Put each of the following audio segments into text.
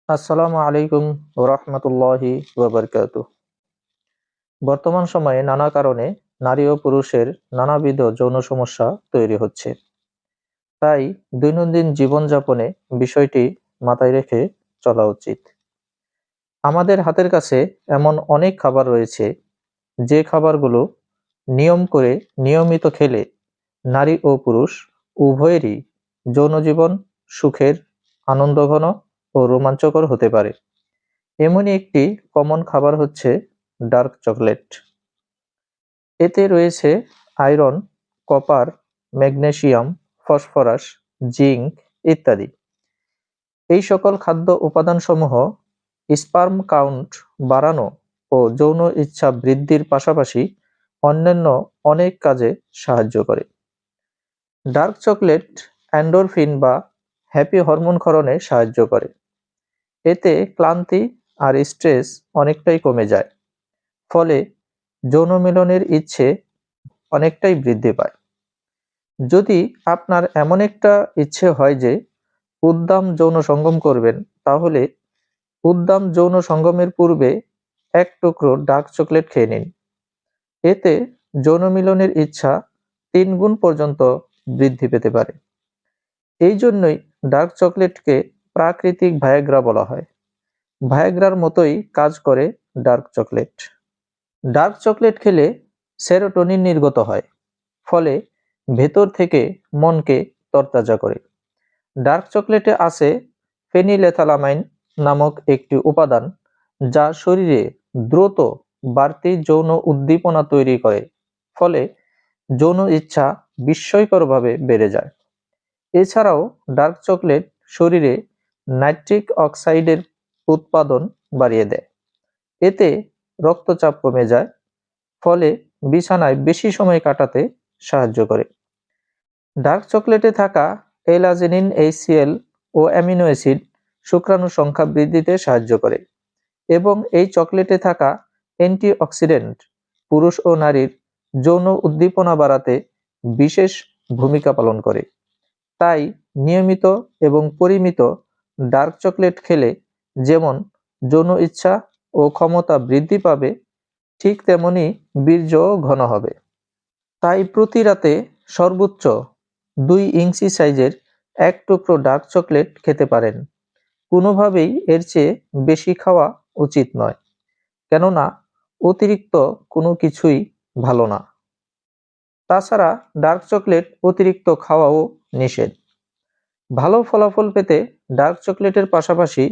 আসসালামু আলাইকুম ওরহমতুল্লাহি ওয়াবারকাতুহ। বর্তমান সময়ে নানা কারণে নারী ও পুরুষের নানাবিধ যৌন সমস্যা তৈরি হচ্ছে। তাই দৈনন্দিন জীবনযাপনে বিষয়টি মাথায় রেখে চলা উচিত। আমাদের হাতের কাছে এমন অনেক খাবার রয়েছে, যে খাবারগুলো নিয়ম করে নিয়মিত খেলে নারী ও পুরুষ উভয়েরই যৌন জীবন সুখের, আনন্দঘন ও রোমাঞ্চকর হতে পারে। এমনই একটি কমন খাবার হচ্ছে ডার্ক চকলেট। এতে রয়েছে iron, copper, magnesium, phosphorus, zinc ইত্যাদি। এই সকল খাদ্য উপাদানসমূহ স্পার্ম কাউন্ট বাড়ানো ও যৌন ইচ্ছা বৃদ্ধির পাশাপাশি অন্যান্য অনেক কাজে সাহায্য করে। ডার্ক চকলেট এন্ডোরফিন বা হ্যাপি হরমোন ক্ষরণে সাহায্য করে। এতে ক্লান্তি আর স্ট্রেস অনেকটাই কমে যায়, ফলে যৌন মিলনের ইচ্ছে অনেকটাই বৃদ্ধি পায়। যদি আপনার এমন একটা ইচ্ছে হয় যে উদ্দাম যৌন সঙ্গম করবেন, তাহলে উদ্দাম যৌন সঙ্গমের পূর্বে এক টুকরো ডার্ক চকলেট খেয়ে নিন। এতে যৌন মিলনের ইচ্ছা 3 গুণ পর্যন্ত বৃদ্ধি পেতে পারে। এই জন্যই ডার্ক চকলেটকে প্রাকৃতিক ভায়াগ্রা বলা হয়। ভায়াগ্রার মতোই কাজ করে ডার্ক চকলেট। ডার্ক চকলেট খেলে সেরোটোনিন নির্গত হয়, ফলে ভেতর থেকে মনকে তরতাজা করে। ডার্ক চকলেটে আছে ফেনিলেথালামাইন নামক একটি উপাদান, যা শরীরে দ্রুত বাড়তি যৌন উদ্দীপনা তৈরি করে, ফলে যৌন ইচ্ছা বিস্ময়করভাবে বেড়ে যায়। এছাড়াও ডার্ক চকলেট শরীরে নাইট্রিক অক্সাইডের উৎপাদন বাড়িয়ে দেয়। এতে রক্তচাপ কমে যায়, ফলে বিছানায় বেশি সময় কাটাতে সাহায্য করে। ডার্ক চকলেটে থাকা এলাজিনিন, এইচসিএল ও অ্যামিনো অ্যাসিড শুক্রাণু সংখ্যা বৃদ্ধিতে সাহায্য করে এবং এই চকলেটে থাকা অ্যান্টিঅক্সিডেন্ট পুরুষ ও নারীর যৌন উদ্দীপনা বাড়াতে বিশেষ ভূমিকা পালন করে। তাই নিয়মিত এবং পরিমিত ডার্ক চকলেট খেলে যেমন যৌন ইচ্ছা ও ক্ষমতা বৃদ্ধি পাবে, ঠিক তেমনি বীর্যও ঘন হবে। তাই প্রতি রাতে সর্বোচ্চ 2 ইঞ্চি সাইজের এক টুকরো ডার্ক চকলেট খেতে পারেন। কোনোভাবেই এর চেয়ে বেশি খাওয়া উচিত নয়, কেননা অতিরিক্ত কোনো কিছুই ভালো না। তাছাড়া ডার্ক চকলেট অতিরিক্ত খাওয়াও নিষেধ। ভালো ফলাফল পেতে ডার্ক চকলেটের পাশাপাশি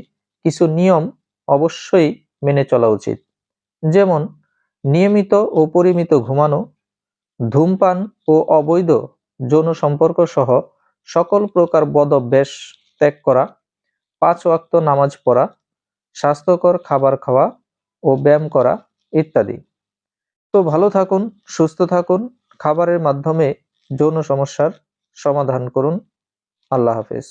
কিছু নিয়ম অবশ্যই মেনে চলা উচিত, যেমন নিয়মিত ও পরিমিত ঘুমানো, ধূমপান ও অবৈধ যৌন সম্পর্ক সহ সকল প্রকার বদ অভ্যাস ত্যাগ করা, 5 ওয়াক্ত নামাজ পড়া, স্বাস্থ্যকর খাবার খাওয়া ও ব্যায়াম করা ইত্যাদি। তো ভালো থাকুন, সুস্থ থাকুন, খাবারের মাধ্যমে যৌন সমস্যার সমাধান করুন। আল্লাহ হাফেজ।